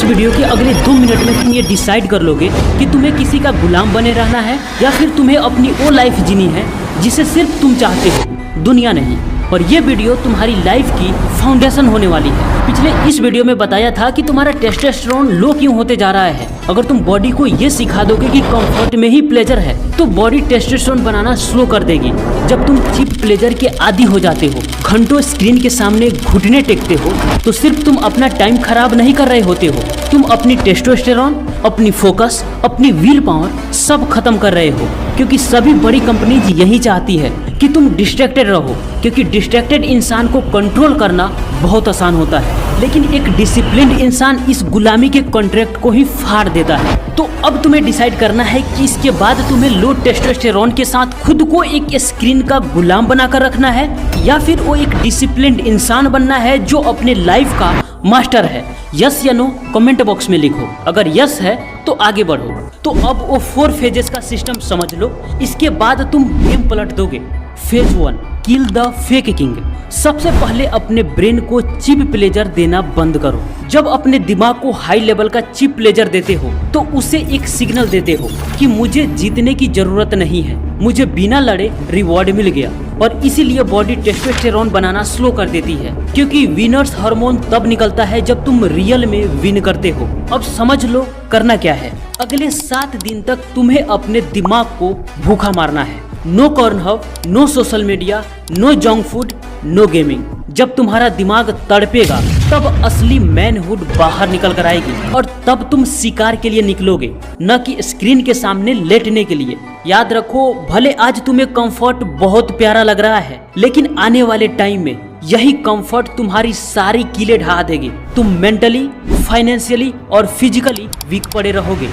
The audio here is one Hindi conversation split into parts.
वीडियो के अगले 2 मिनट में तुम ये डिसाइड कर लोगे कि तुम्हें किसी का गुलाम बने रहना है या फिर तुम्हें अपनी वो लाइफ जीनी है जिसे सिर्फ तुम चाहते हो, दुनिया नहीं। और ये वीडियो तुम्हारी लाइफ की फाउंडेशन होने वाली है। पिछले इस वीडियो में बताया था कि तुम्हारा टेस्टोस्टेरोन लो क्यों होते जा रहा है। अगर तुम बॉडी को ये सिखा दोगे कि कंफर्ट में ही प्लेजर है तो बॉडी टेस्टोस्टेरोन बनाना स्लो कर देगी। जब तुम चीप प्लेजर के आदी हो जाते हो, घंटों स्क्रीन के सामने घुटने टेकते हो, तो सिर्फ तुम अपना टाइम खराब नहीं कर रहे होते हो, तुम अपनी टेस्टोस्टेरोन, अपनी फोकस, अपनी व्हील पावर सब खत्म कर रहे हो। क्योंकि सभी बड़ी कंपनीज यही चाहती है कि तुम डिस्ट्रैक्टेड रहो, क्योंकि डिस्ट्रैक्टेड इंसान को कंट्रोल करना बहुत आसान होता है, लेकिन एक डिसिप्लिन्ड इंसान इस गुलामी के कॉन्ट्रैक्ट को ही फाड़ देता है। तो अब तुम्हें डिसाइड करना है कि इसके बाद तुम्हें लो टेस्टोस्टेरोन के साथ खुद को एक स्क्रीन का गुलाम बनाकर रखना है या फिर वो एक डिसिप्लिन्ड इंसान बनना है जो अपने लाइफ का मास्टर है। यस या नो कमेंट बॉक्स में लिखो। अगर यस है तो आगे बढ़ो। तो अब वो 4 फेजेस का सिस्टम समझ लो। इसके बाद तुम गेम पलट दोगे। Phase 1, kill the fake king. सबसे पहले अपने ब्रेन को चीप प्लेजर देना बंद करो। जब अपने दिमाग को हाई लेवल का चीप प्लेजर देते हो तो उसे एक सिग्नल देते हो कि मुझे जीतने की जरूरत नहीं है, मुझे बिना लड़े रिवॉर्ड मिल गया। और इसीलिए बॉडी टेस्टोस्टेरोन बनाना स्लो कर देती है, क्योंकि विनर्स हार्मोन तब निकलता है जब तुम रियल में विन करते हो। अब समझ लो करना क्या है। अगले 7 दिन तक तुम्हें अपने दिमाग को भूखा मारना है। No Cornhub, no social media, no junk food, no gaming. जब तुम्हारा दिमाग तड़पेगा तब असली मैनहुड बाहर निकल कर आएगी और तब तुम शिकार के लिए निकलोगे, न कि स्क्रीन के सामने लेटने के लिए। याद रखो, भले आज तुम्हें कंफर्ट बहुत प्यारा लग रहा है, लेकिन आने वाले टाइम में यही कंफर्ट तुम्हारी सारी कीलें ढहा देगी। तुम मेंटली, फाइनेंशियली और फिजिकली वीक पड़े रहोगे।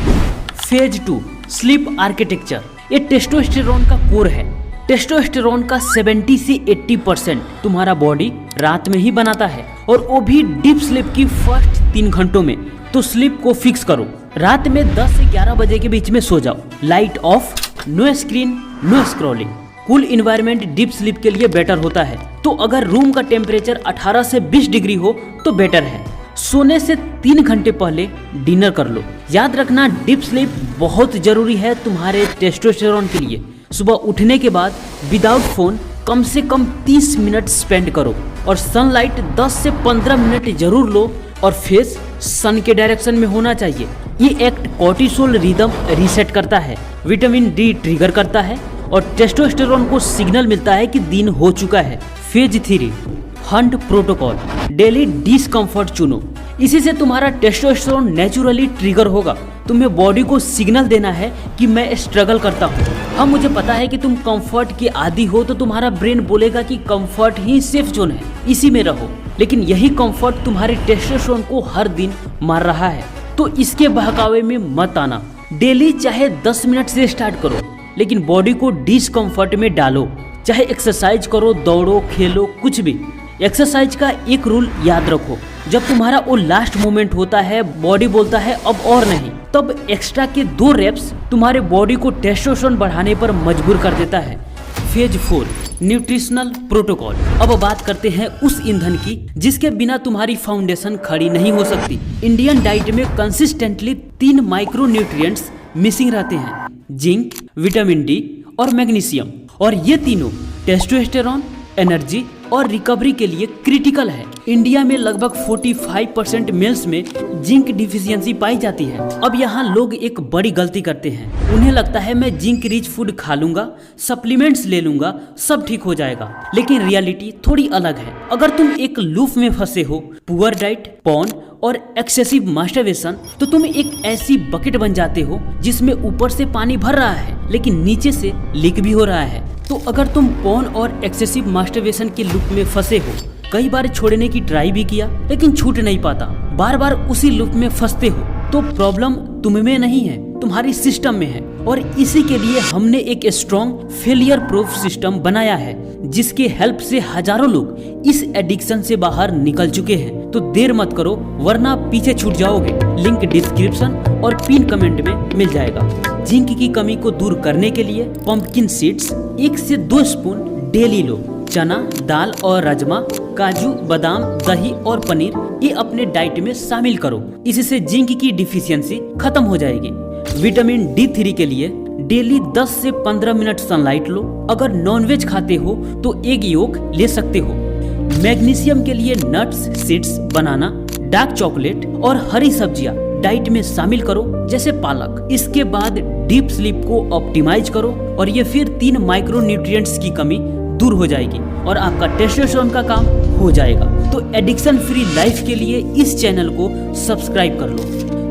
Phase 2, sleep architecture. ये टेस्टोस्टेरोन का कोर है। टेस्टोस्टेरोन का 70 से 80% तुम्हारा बॉडी रात में ही बनाता है, और वो भी डीप स्लीप की फर्स्ट 3 घंटों में। तो स्लीप को फिक्स करो। रात में 10 से 11 बजे के बीच में सो जाओ। Light off, no screen, no scrolling. Cool environment deep sleep के लिए बेटर होता है। तो अगर रूम का टेम्परेचर 18 से 20 डिग्री हो तो बेटर है। सोने से 3 घंटे पहले डिनर कर लो। याद रखना, डीप स्लीप बहुत जरूरी है तुम्हारे टेस्टोस्टेरोन के लिए। सुबह उठने के बाद विदाउट फोन कम से कम 30 मिनट स्पेंड करो, और सनलाइट 10 से 15 मिनट जरूर लो, और फेस सन के डायरेक्शन में होना चाहिए। ये एक्ट कोर्टिसोल रिदम रीसेट करता है, विटामिन डी ट्रिगर करता है, और टेस्टोस्टेरोन को सिग्नल मिलता है कि दिन हो चुका है। Phase 3, Hunt protocol. Daily discomfort चुनो। इसी से तुम्हारा टेस्टोस्टेरोन नेचुरली ट्रिगर होगा। तुम्हें बॉडी को सिग्नल देना है कि मैं स्ट्रगल करता हूँ। हाँ, मुझे पता है कि तुम कंफर्ट के आदी हो, तो तुम्हारा ब्रेन बोलेगा कि कंफर्ट ही सेफ जोन है, इसी में रहो। लेकिन यही कंफर्ट तुम्हारे टेस्टोस्टेरोन को हर दिन मार रहा है। तो इसके बहकावे में मत आना। डेली चाहे 10 मिनट से स्टार्ट करो, लेकिन बॉडी को डिस्कम्फर्ट में डालो। चाहे एक्सरसाइज करो, दौड़ो, खेलो, कुछ भी। एक्सरसाइज का एक रूल याद रखो, जब तुम्हारा वो लास्ट मोमेंट होता है, बॉडी बोलता है अब और नहीं, तब एक्स्ट्रा के 2 रेप्स तुम्हारे बॉडी को टेस्टोस्टेरोन बढ़ाने पर मजबूर कर देता है। Phase 4, nutritional protocol. अब बात करते हैं उस ईंधन की जिसके बिना तुम्हारी फाउंडेशन खड़ी नहीं हो सकती। इंडियन डाइट में कंसिस्टेंटली 3 माइक्रो न्यूट्रिएंट्स मिसिंग रहते हैं, जिंक, विटामिन डी और मैग्नीशियम। और ये तीनों टेस्टोस्टेरोन, एनर्जी और रिकवरी के लिए क्रिटिकल है। इंडिया में लगभग 45% मेल्स में जिंक डिफिशियंसी पाई जाती है। अब यहाँ लोग एक बड़ी गलती करते हैं। उन्हें लगता है मैं जिंक रिच फूड खा लूंगा, सप्लीमेंट्स ले लूंगा, सब ठीक हो जाएगा। लेकिन रियलिटी थोड़ी अलग है। अगर तुम एक लूप में फंसे हो, पुअर डाइट, पॉर्न और एक्सेसिव मास्टरबेशन, तो तुम एक ऐसी बकेट बन जाते हो जिसमें ऊपर से पानी भर रहा है लेकिन नीचे से लीक भी हो रहा है। तो अगर तुम पॉर्न और एक्सेसिव मास्टरबेशन के लूप में फंसे हो, कई बार छोड़ने की ट्राई भी किया लेकिन छूट नहीं पाता, बार बार उसी लूप में फंसते हो, तो प्रॉब्लम तुम में नहीं है, तुम्हारी सिस्टम में है। और इसी के लिए हमने एक स्ट्रॉन्ग फेलियर प्रूफ सिस्टम बनाया है, जिसके हेल्प से हजारों लोग इस एडिक्शन से बाहर निकल चुके हैं। तो देर मत करो, वरना पीछे छूट जाओगे। लिंक डिस्क्रिप्शन और पिन कमेंट में मिल जाएगा। जिंक की कमी को दूर करने के लिए पंपकिन सीड्स 1 से 2 स्पून डेली लो। चना, दाल और राजमा, काजू, बादाम, दही और पनीर ये अपने डाइट में शामिल करो। इससे जिंक की डिफिशियंसी खत्म हो जाएगी। विटामिन D3 के लिए डेली 10 से 15 मिनट सनलाइट लो। अगर नॉनवेज खाते हो तो एग योक ले सकते हो। मैग्नीशियम के लिए नट्स, सीड्स, बनाना, डार्क चॉकलेट और हरी सब्जियां डाइट में शामिल करो, जैसे पालक। इसके बाद डीप स्लीप को ऑप्टिमाइज करो और ये फिर 3 माइक्रो न्यूट्रिएंट्स की कमी दूर हो जाएगी और आपका टेस्टोस्टेरोन का काम हो जाएगा। तो एडिक्शन फ्री लाइफ के लिए इस चैनल को सब्सक्राइब कर लो।